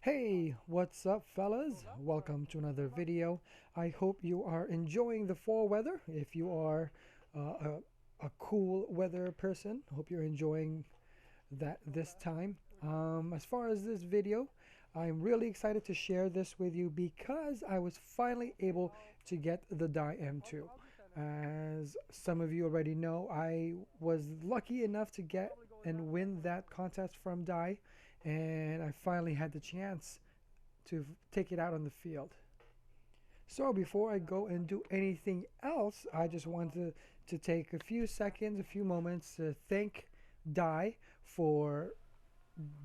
Hey, what's up, fellas? Welcome to another video. I hope you are enjoying the fall weather. If you are a cool weather person, hope you're enjoying that this time. As far as this video, I'm really excited to share this with you because I was finally able to get the Dye M2. As some of you already know, I was lucky enough to get and win that contest from Dye, and I finally had the chance to take it out on the field. So before I go and do anything else, I just want to take a few seconds, a few moments to thank Dye for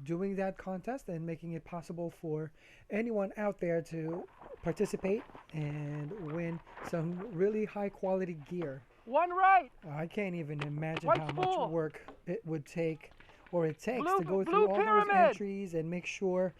doing that contest and making it possible for anyone out there to participate and win some really high quality gear. One right. I can't even imagine White how spool. much work it would take or it takes Blue- to go blue through all those pyramid. entries and make sure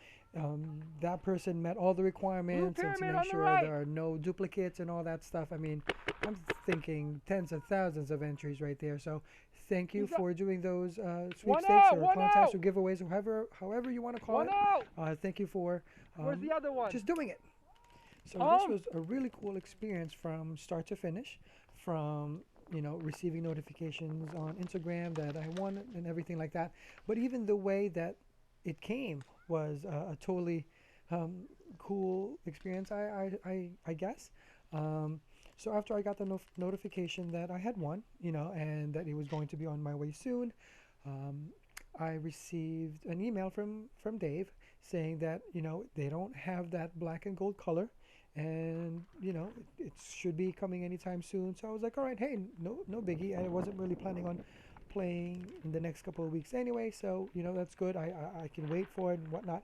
that person met all the requirements and to pyramid make on the sure right. there are no duplicates and all that stuff. I mean, I'm thinking tens of thousands of entries right there. So thank you for doing those sweepstakes out, or one contests out. or giveaways, or however you want to call One it. out. Thank you for Where's the other one? just doing it. So this Home. was a really cool experience from start to finish, from receiving notifications on Instagram that I won and everything like that. But even the way that it came was a totally cool experience, I guess. So after I got the notification that I had won, and that it was going to be on my way soon, um, I received an email from Dave saying that they don't have that black and gold color, and it should be coming anytime soon. So I was like, all right, hey, no biggie. I wasn't really planning on playing in the next couple of weeks anyway, so that's good. I can wait for it and whatnot.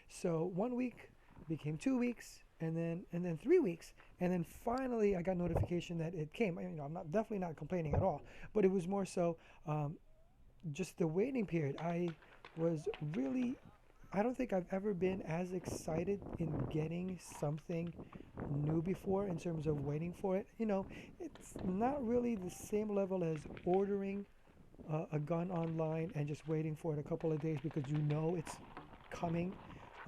So 1 week became 2 weeks, and then 3 weeks, and then finally I got notification that it came. I'm not definitely not complaining at all, but it was more so just the waiting period. Was really I don't think I've ever been as excited in getting something new before in terms of waiting for it. It's not really the same level as ordering a gun online and just waiting for it a couple of days because it's coming.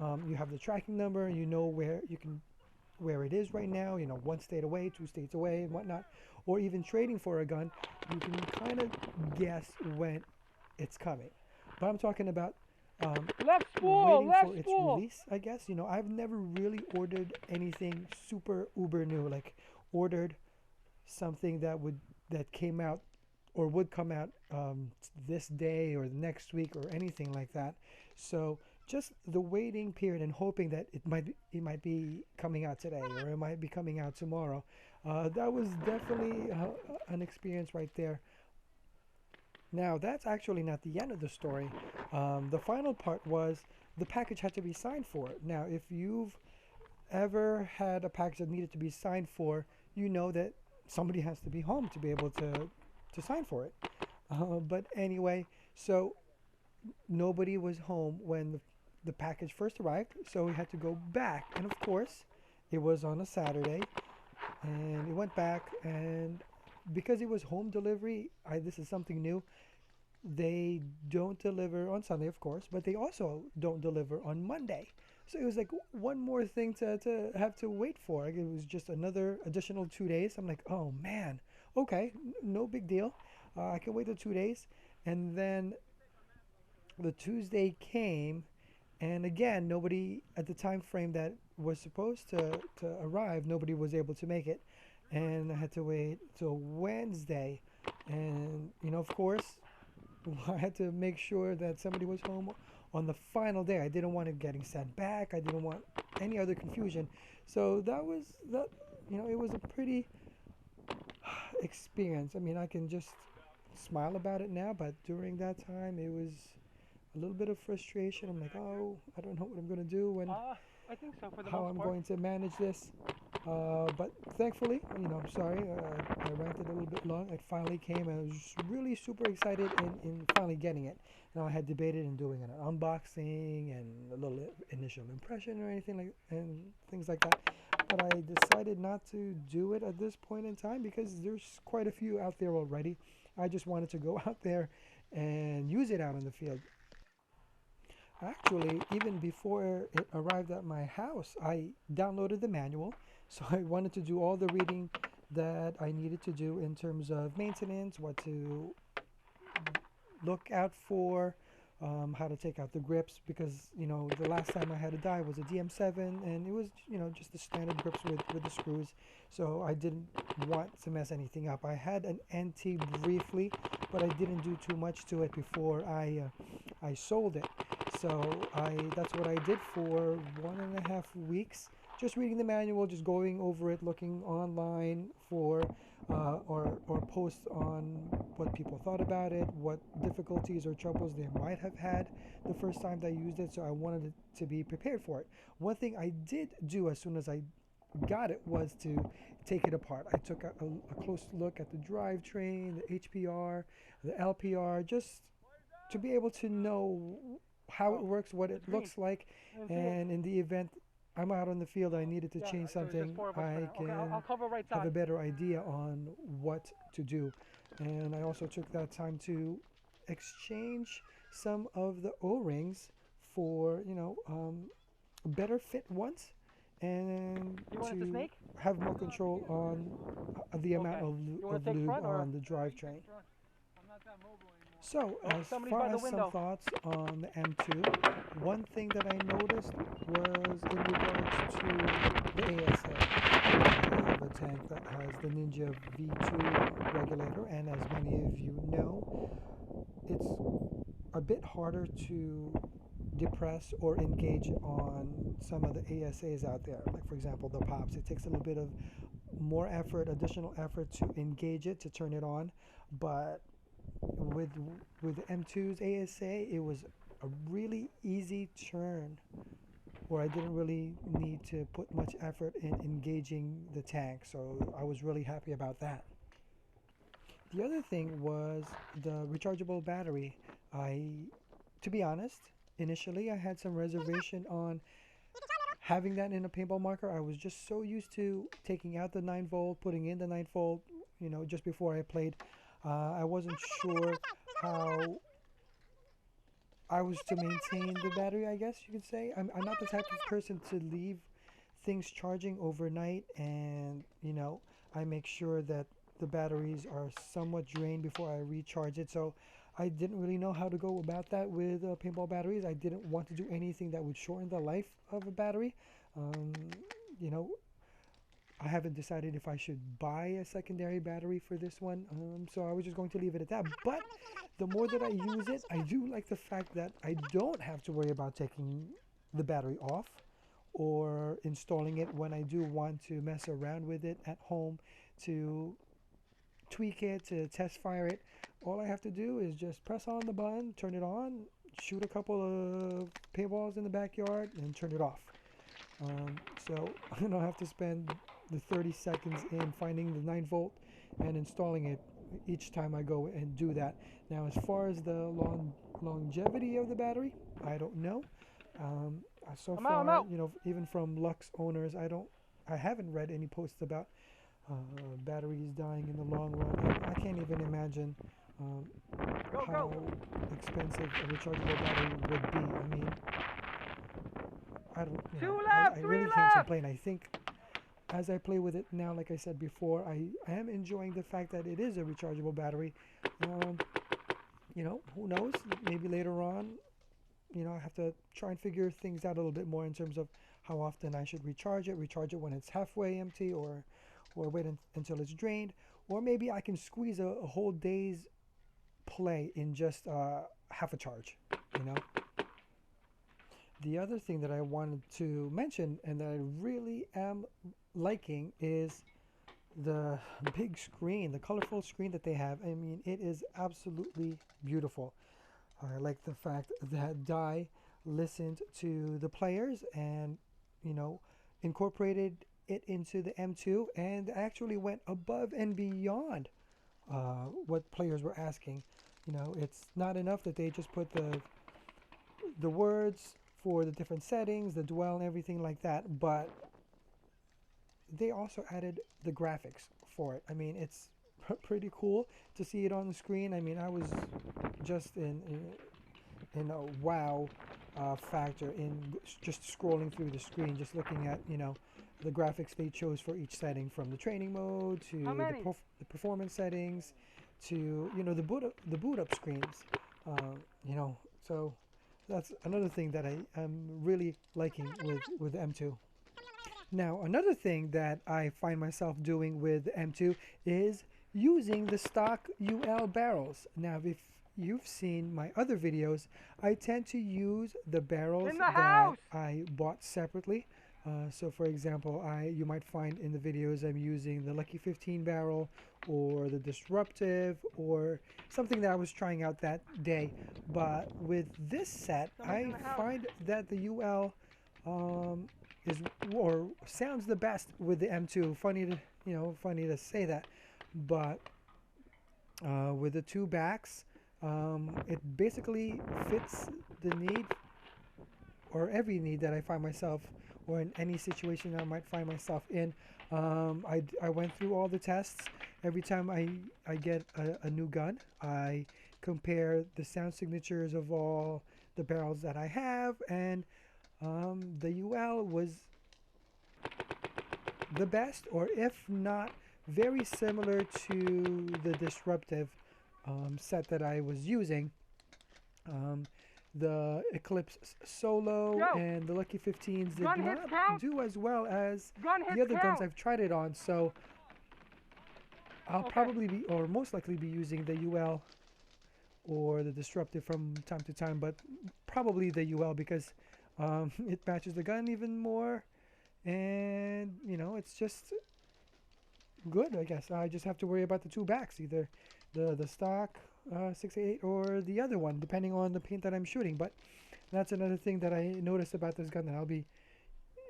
You have the tracking number, and you know where it is right now. 1 state away, 2 states away, and whatnot. Or even trading for a gun, you can kind of guess when it's coming. But I'm talking about Left spool. waiting Left for its spool. release, I guess. I've never really ordered anything super uber new, like ordered something that came out or would come out this day or the next week or anything like that. So just the waiting period and hoping that it might be coming out today or it might be coming out tomorrow. That was definitely an experience right there. Now, that's actually not the end of the story. The final part was the package had to be signed for. Now, if you've ever had a package that needed to be signed for, you know that somebody has to be home to be able to sign for it. But anyway, so nobody was home when the package first arrived, so we had to go back. And of course, it was on a Saturday, and it went back, and because it was home delivery, this is something new. They don't deliver on Sunday, of course, but they also don't deliver on Monday. So it was like one more thing to have to wait for. Like, it was just another additional 2 days. I'm like, oh man, okay, no big deal. I can wait the 2 days. And then the Tuesday came, and again, nobody at the time frame that was supposed to arrive, nobody was able to make it. And I had to wait till Wednesday. And, of course, I had to make sure that somebody was home on the final day. I didn't want it getting sent back. I didn't want any other confusion. So that was that. It was a pretty experience. I mean, I can just smile about it now, but during that time, it was a little bit of frustration. I'm like, oh, I don't know what I'm gonna do and I think so for the how most I'm part. going to manage this. But thankfully, I'm sorry, I ranted a little bit long. It finally came, and I was really super excited in finally getting it. Now I had debated in doing an unboxing and a little initial impression or anything and things like that. But I decided not to do it at this point in time because there's quite a few out there already. I just wanted to go out there and use it out in the field. Actually, even before it arrived at my house, I downloaded the manual. So I wanted to do all the reading that I needed to do in terms of maintenance, what to look out for, how to take out the grips, because the last time I had a die was a DM7, and it was just the standard grips with the screws. So I didn't want to mess anything up. I had an NT briefly, but I didn't do too much to it before I sold it. So that's what I did for 1.5 weeks, just reading the manual, just going over it, looking online for or posts on what people thought about it, what difficulties or troubles they might have had the first time they used it. So I wanted to be prepared for it. One thing I did do as soon as I got it was to take it apart. I took a close look at the drivetrain, the HPR, the LPR, just to be able to know how it Oh, works, what it it's green. looks like, I didn't see it. and in the event I'm out on the field, I needed to Yeah, change so it's just something, four of us for I now. Okay, I'll can cover right have a side. better idea on what to do. And I also took that time to exchange some of the O-rings for, better fit ones, and You want it to to snake? have more control on the amount Okay. You want of to take lube front or? on the drivetrain. Front. I'm not that mobile anymore. So, Oh, as somebody's far by the as some window. thoughts on the M2, one thing that I noticed was in regards to the ASA. I have a tank that has the Ninja V2 regulator, and as many of you know, it's a bit harder to depress or engage on some of the ASAs out there. Like, for example, the pops. It takes a little bit of more effort, additional effort to engage it, to turn it on. But with with M2's ASA, it was a really easy turn where I didn't really need to put much effort in engaging the tank. So I was really happy about that. The other thing was the rechargeable battery. I, to be honest, initially I had some reservation on having that in a paintball marker. I was just so used to taking out the 9 volt, putting in the 9 volt, just before I played. I wasn't sure how I was to maintain the battery, I guess you could say. I'm not the type of person to leave things charging overnight, and I make sure that the batteries are somewhat drained before I recharge it. So I didn't really know how to go about that with paintball batteries. I didn't want to do anything that would shorten the life of a battery. Um, you know, I haven't decided if I should buy a secondary battery for this one, so I was just going to leave it at that. But the more that I use it, I do like the fact that I don't have to worry about taking the battery off or installing it when I do want to mess around with it at home to tweak it, to test fire it. All I have to do is just press on the button, turn it on, shoot a couple of paintballs in the backyard, and turn it off. So I don't have to spend the 30 seconds in finding the 9 volt and installing it each time I go and do that. Now, as far as the longevity of the battery, I don't know. So I'm out. I'm far, out. even from Lux owners, I haven't read any posts about batteries dying in the long run. I can't even imagine um, Go, how go. expensive a rechargeable battery would be. I mean, I don't, Two I left, three really can't left. complain. I think as I play with it now, like I said before, I am enjoying the fact that it is a rechargeable battery. Um, who knows? Maybe later on, I have to try and figure things out a little bit more in terms of how often I should recharge it when it's halfway empty, or wait until it's drained, or maybe I can squeeze a whole day's play in just half a charge. You know. The other thing that I wanted to mention and that I really am liking is the big screen, the colorful screen that they have. I mean, it is absolutely beautiful. I like the fact that Dai listened to the players and, you know, incorporated it into the M2 and actually went above and beyond what players were asking. It's not enough that they just put the words for the different settings, the dwell, and everything like that, but they also added the graphics for it. I mean, it's pretty cool to see it on the screen. I mean, I was just in a wow factor in just scrolling through the screen, just looking at, you know, the graphics they chose for each setting, from the training mode to How many? the performance settings to, you know, the boot up screens. You know, so that's another thing that I am really liking with M2. Now, another thing that I find myself doing with M2 is using the stock UL barrels. Now, if you've seen my other videos, I tend to use the barrels In the that house! I bought separately. So, for example, you might find in the videos I'm using the Lucky 15 barrel or the Disruptive or something that I was trying out that day. But with this set, Somebody's in I the house. find that the UL is or sounds the best with the M2. Funny to say that, but with the two backs, it basically fits the need or every need that I find myself, or in any situation I might find myself in. I went through all the tests. Every time I get a new gun, I compare the sound signatures of all the barrels that I have, and the UL was the best, or if not, very similar to the Disruptive set that I was using. Um, the Eclipse Solo Yo, and the Lucky 15s did gun hits not count? do as well as Gun the hits other guns count! I've tried it on, so I'll Okay. probably be, or most likely be, using the UL or the Disruptive from time to time, but probably the UL because it matches the gun even more, and you know, it's just good. I guess I just have to worry about the two backs, either the stock 688 or the other one, depending on the paint that I'm shooting. But that's another thing that I noticed about this gun, that I'll be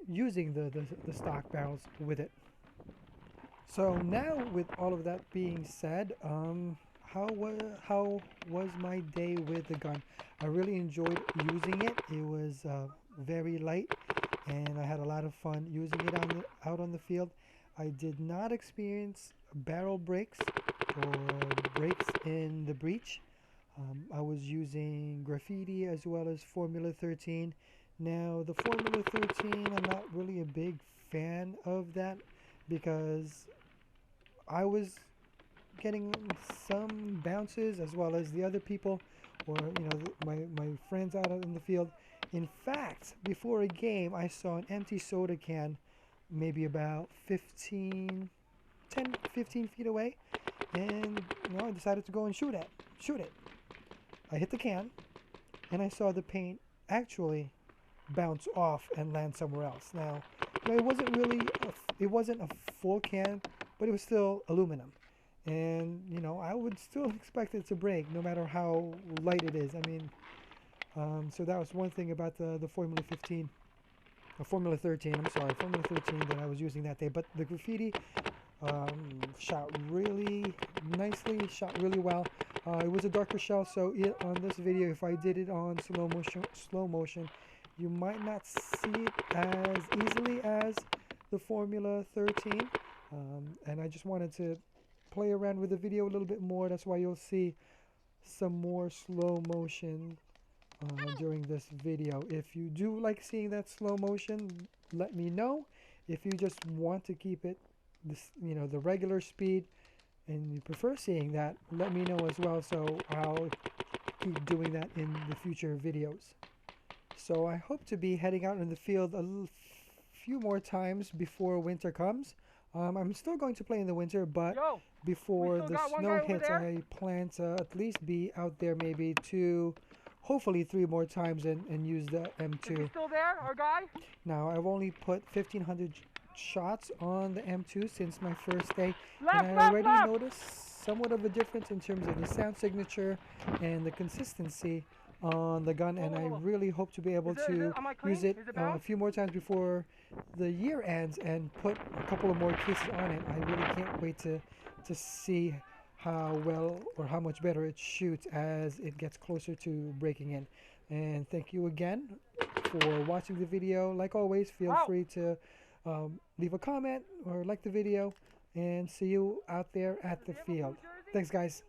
using the stock barrels with it. So now, with all of that being said, how was my day with the gun? I really enjoyed using it. It was very light, and I had a lot of fun using it out on the field. I did not experience barrel breaks or breaks in the breech. I was using graffiti as well as Formula 13. Now, the Formula 13, I'm not really a big fan of that because I was getting some bounces as well as the other people, or you know, my friends out in the field. In fact, before a game, I saw an empty soda can maybe about 15 feet away, and you know, I decided to go and shoot it. I hit the can, and I saw the paint actually bounce off and land somewhere else. Now, you know, it wasn't a full can, but it was still aluminum, and you know, I would still expect it to break no matter how light it is. I mean, so that was one thing about the Formula 15. Formula 13, I'm sorry, Formula 13 that I was using that day. But the graffiti shot really nicely, shot really well. It was a darker shell, so on this video, if I did it on slow motion, you might not see it as easily as the Formula 13. And I just wanted to play around with the video a little bit more. That's why you'll see some more slow motion during this video. If you do like seeing that slow motion, let me know. If you just want to keep it the regular speed and you prefer seeing that, let me know as well, so I'll keep doing that in the future videos. So I hope to be heading out in the field a few more times before winter comes. I'm still going to play in the winter, but Yo, before the snow hits, there? I plan to at least be out there maybe hopefully 3 more times and use the Is he M2. still there, our guy? Now, I've only put 1,500 shots on the M2 since my first day, Left, and I left, already left! noticed somewhat of a difference in terms of the sound signature and the consistency on the gun, and I really hope to be able to am I clean? use it Is it a bound? few more times before the year ends and put a couple of more cases on it. I really can't wait to see how well or how much better it shoots as it gets closer to breaking in. And thank you again for watching the video. Like always, feel free to leave a comment or like the video, and see you out there at the field. Thanks, guys.